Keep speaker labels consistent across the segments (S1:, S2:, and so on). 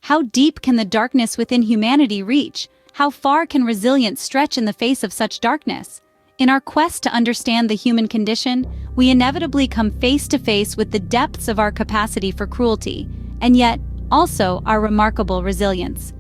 S1: How deep can the darkness within humanity reach? How far can resilience stretch in the face of such darkness? In our quest to understand the human condition, we inevitably come face to face with the depths of our capacity for cruelty, and yet, also our remarkable resilience.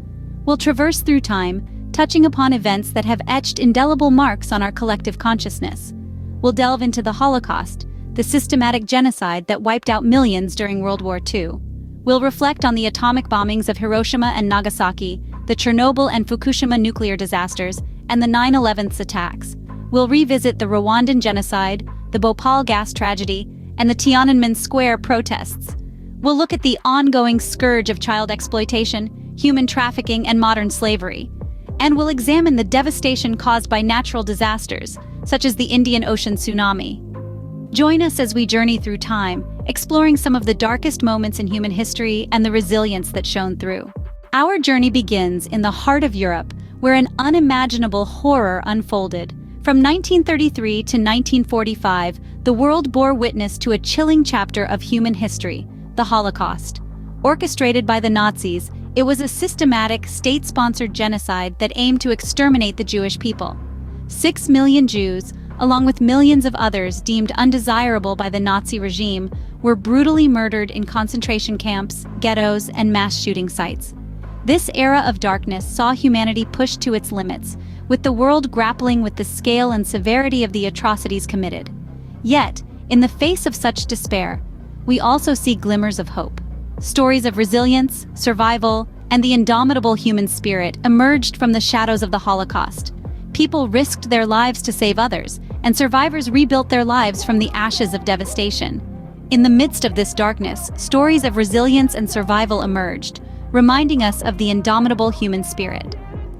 S1: We'll traverse through time, touching upon events that have etched indelible marks on our collective consciousness. We'll delve into the Holocaust, the systematic genocide that wiped out millions during World War II. We'll reflect on the atomic bombings of Hiroshima and Nagasaki, the Chernobyl and Fukushima nuclear disasters, and the 9/11 attacks. We'll revisit the Rwandan Genocide, the Bhopal gas tragedy, and the Tiananmen Square protests. We'll look at the ongoing scourge of child exploitation, human trafficking, and modern slavery. And we'll examine the devastation caused by natural disasters, such as the Indian Ocean tsunami. Join us as we journey through time, exploring some of the darkest moments in human history and the resilience that shone through. Our journey begins in the heart of Europe, where an unimaginable horror unfolded. From 1933 to 1945, the world bore witness to a chilling chapter of human history, the Holocaust. Orchestrated by the Nazis, it was a systematic, state-sponsored genocide that aimed to exterminate the Jewish people. 6 million Jews, along with millions of others deemed undesirable by the Nazi regime, were brutally murdered in concentration camps, ghettos, and mass shooting sites. This era of darkness saw humanity pushed to its limits, with the world grappling with the scale and severity of the atrocities committed. Yet, in the face of such despair, we also see glimmers of hope. Stories of resilience, survival, and the indomitable human spirit emerged from the shadows of the Holocaust. People risked their lives to save others, and survivors rebuilt their lives from the ashes of devastation. In the midst of this darkness, stories of resilience and survival emerged, reminding us of the indomitable human spirit.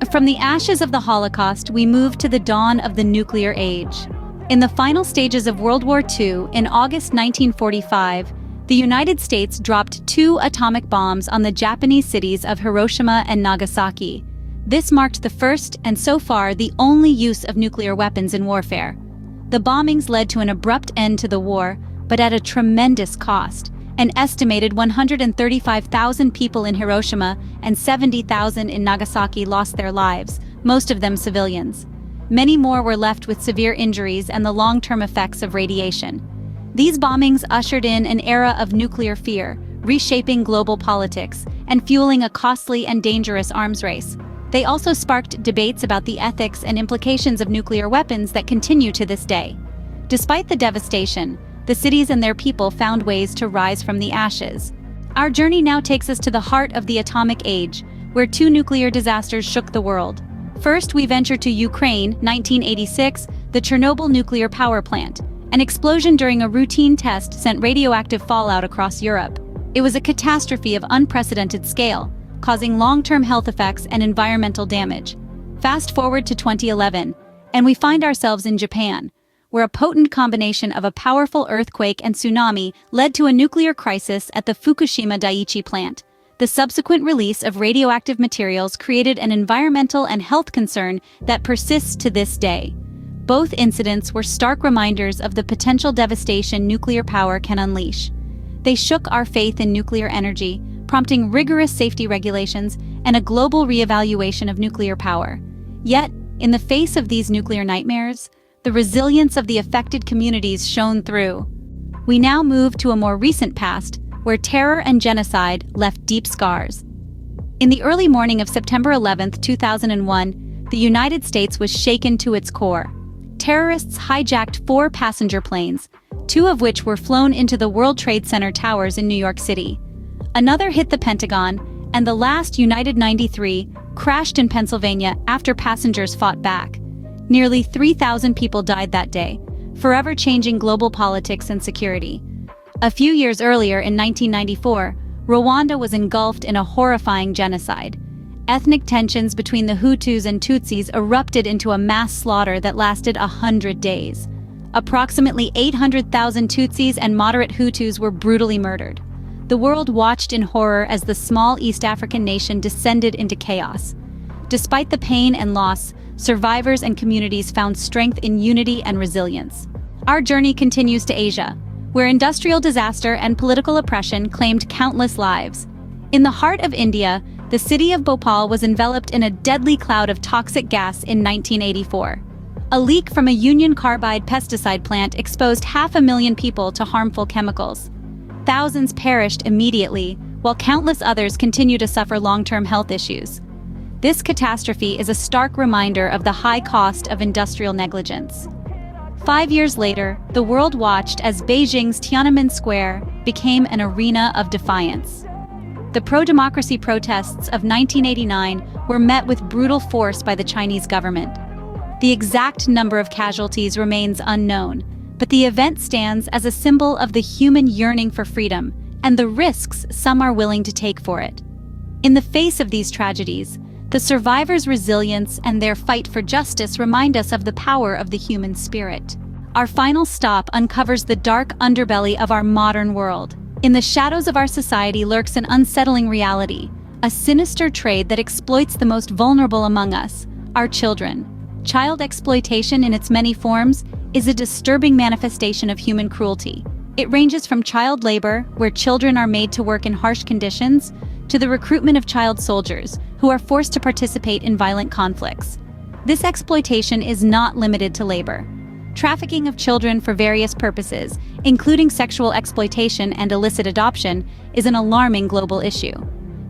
S1: From the ashes of the Holocaust, we move to the dawn of the nuclear age. In the final stages of World War II, in August 1945, the United States dropped 2 atomic bombs on the Japanese cities of Hiroshima and Nagasaki. This marked the first, and so far the only, use of nuclear weapons in warfare. The bombings led to an abrupt end to the war, but at a tremendous cost. An estimated 135,000 people in Hiroshima and 70,000 in Nagasaki lost their lives, most of them civilians. Many more were left with severe injuries and the long-term effects of radiation. These bombings ushered in an era of nuclear fear, reshaping global politics and fueling a costly and dangerous arms race. They also sparked debates about the ethics and implications of nuclear weapons that continue to this day. Despite the devastation, the cities and their people found ways to rise from the ashes. Our journey now takes us to the heart of the atomic age, where 2 nuclear disasters shook the world. First, we venture to Ukraine, 1986, the Chernobyl nuclear power plant. An explosion during a routine test sent radioactive fallout across Europe. It was a catastrophe of unprecedented scale, causing long-term health effects and environmental damage. Fast forward to 2011, and we find ourselves in Japan, where a potent combination of a powerful earthquake and tsunami led to a nuclear crisis at the Fukushima Daiichi plant. The subsequent release of radioactive materials created an environmental and health concern that persists to this day. Both incidents were stark reminders of the potential devastation nuclear power can unleash. They shook our faith in nuclear energy, prompting rigorous safety regulations and a global reevaluation of nuclear power. Yet, in the face of these nuclear nightmares, the resilience of the affected communities shone through. We now move to a more recent past, where terror and genocide left deep scars. In the early morning of September 11, 2001, the United States was shaken to its core. Terrorists hijacked 4 passenger planes, 2 of which were flown into the World Trade Center towers in New York City. Another hit the Pentagon, and the last, United 93, crashed in Pennsylvania after passengers fought back. Nearly 3,000 people died that day, forever changing global politics and security. A few years earlier, in 1994, Rwanda was engulfed in a horrifying genocide. Ethnic tensions between the Hutus and Tutsis erupted into a mass slaughter that lasted 100 days. Approximately 800,000 Tutsis and moderate Hutus were brutally murdered. The world watched in horror as the small East African nation descended into chaos. Despite the pain and loss, survivors and communities found strength in unity and resilience. Our journey continues to Asia, where industrial disaster and political oppression claimed countless lives. In the heart of India, the city of Bhopal was enveloped in a deadly cloud of toxic gas in 1984. A leak from a Union Carbide pesticide plant exposed 500,000 people to harmful chemicals. Thousands perished immediately, while countless others continue to suffer long-term health issues. This catastrophe is a stark reminder of the high cost of industrial negligence. 5 years later, the world watched as Beijing's Tiananmen Square became an arena of defiance. The pro-democracy protests of 1989 were met with brutal force by the Chinese government. The exact number of casualties remains unknown, but the event stands as a symbol of the human yearning for freedom and the risks some are willing to take for it. In the face of these tragedies, the survivors' resilience and their fight for justice remind us of the power of the human spirit. Our final stop uncovers the dark underbelly of our modern world. In the shadows of our society lurks an unsettling reality, a sinister trade that exploits the most vulnerable among us, our children. Child exploitation in its many forms is a disturbing manifestation of human cruelty. It ranges from child labor, where children are made to work in harsh conditions, to the recruitment of child soldiers, who are forced to participate in violent conflicts. This exploitation is not limited to labor. Trafficking of children for various purposes, including sexual exploitation and illicit adoption, is an alarming global issue.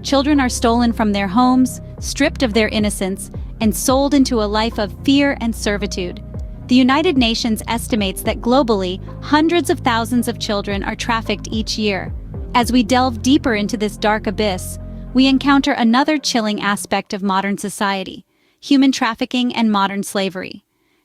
S1: Children are stolen from their homes, stripped of their innocence, and sold into a life of fear and servitude. The United Nations estimates that globally, hundreds of thousands of children are trafficked each year. As we delve deeper into this dark abyss, we encounter another chilling aspect of modern society: human trafficking and modern slavery.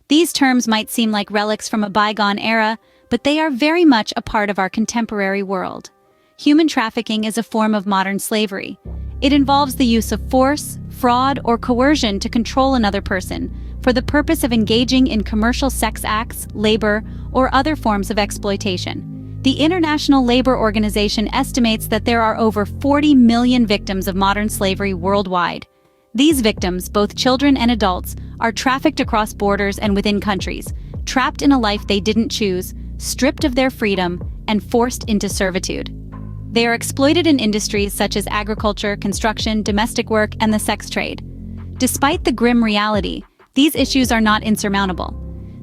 S1: These terms might seem like relics from a bygone era, but they are very much a part of our contemporary world. Human trafficking is a form of modern slavery. It involves the use of force, fraud, or coercion to control another person for the purpose of engaging in commercial sex acts, labor, or other forms of exploitation. The International Labor Organization estimates that there are over 40 million victims of modern slavery worldwide. These victims, both children and adults, are trafficked across borders and within countries, trapped in a life they didn't choose, stripped of their freedom, and forced into servitude. They are exploited in industries such as agriculture, construction, domestic work, and the sex trade. Despite the grim reality, these issues are not insurmountable.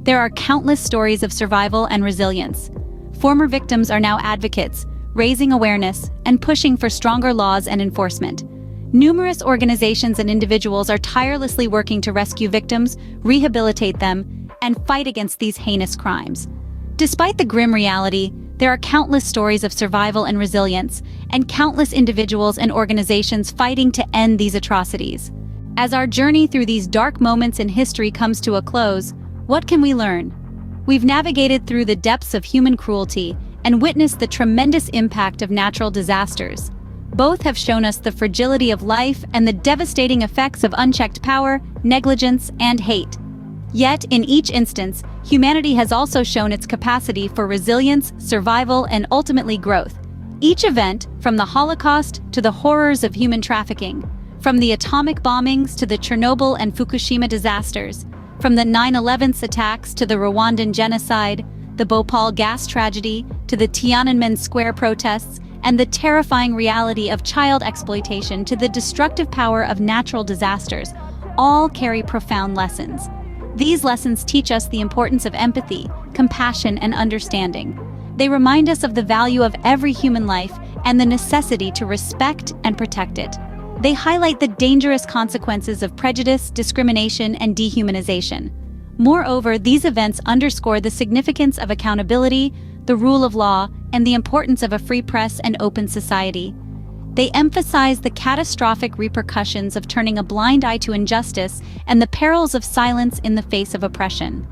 S1: There are countless stories of survival and resilience. Former victims are now advocates, raising awareness and pushing for stronger laws and enforcement. Numerous organizations and individuals are tirelessly working to rescue victims, rehabilitate them, and fight against these heinous crimes. Despite the grim reality, there are countless stories of survival and resilience, and countless individuals and organizations fighting to end these atrocities. As our journey through these dark moments in history comes to a close, what can we learn? We've navigated through the depths of human cruelty and witnessed the tremendous impact of natural disasters. Both have shown us the fragility of life and the devastating effects of unchecked power, negligence, and hate. Yet, in each instance, humanity has also shown its capacity for resilience, survival, and ultimately growth. Each event, from the Holocaust to the horrors of human trafficking, from the atomic bombings to the Chernobyl and Fukushima disasters, from the 9/11 attacks to the Rwandan Genocide, the Bhopal gas tragedy to the Tiananmen Square protests, and the terrifying reality of child exploitation to the destructive power of natural disasters, all carry profound lessons. These lessons teach us the importance of empathy, compassion, and understanding. They remind us of the value of every human life and the necessity to respect and protect it. They highlight the dangerous consequences of prejudice, discrimination, and dehumanization. Moreover, these events underscore the significance of accountability, the rule of law, and the importance of a free press and open society. They emphasize the catastrophic repercussions of turning a blind eye to injustice and the perils of silence in the face of oppression.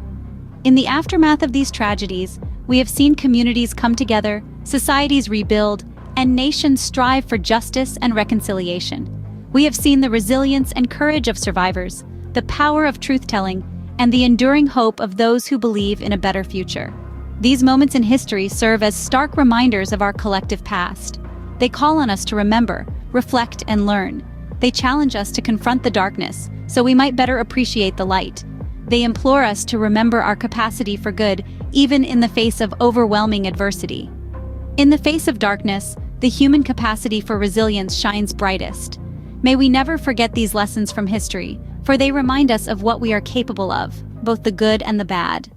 S1: In the aftermath of these tragedies, we have seen communities come together, societies rebuild, and nations strive for justice and reconciliation. We have seen the resilience and courage of survivors, the power of truth-telling, and the enduring hope of those who believe in a better future. These moments in history serve as stark reminders of our collective past. They call on us to remember, reflect, and learn. They challenge us to confront the darkness, so we might better appreciate the light. They implore us to remember our capacity for good, even in the face of overwhelming adversity. In the face of darkness, the human capacity for resilience shines brightest. May we never forget these lessons from history, for they remind us of what we are capable of, both the good and the bad.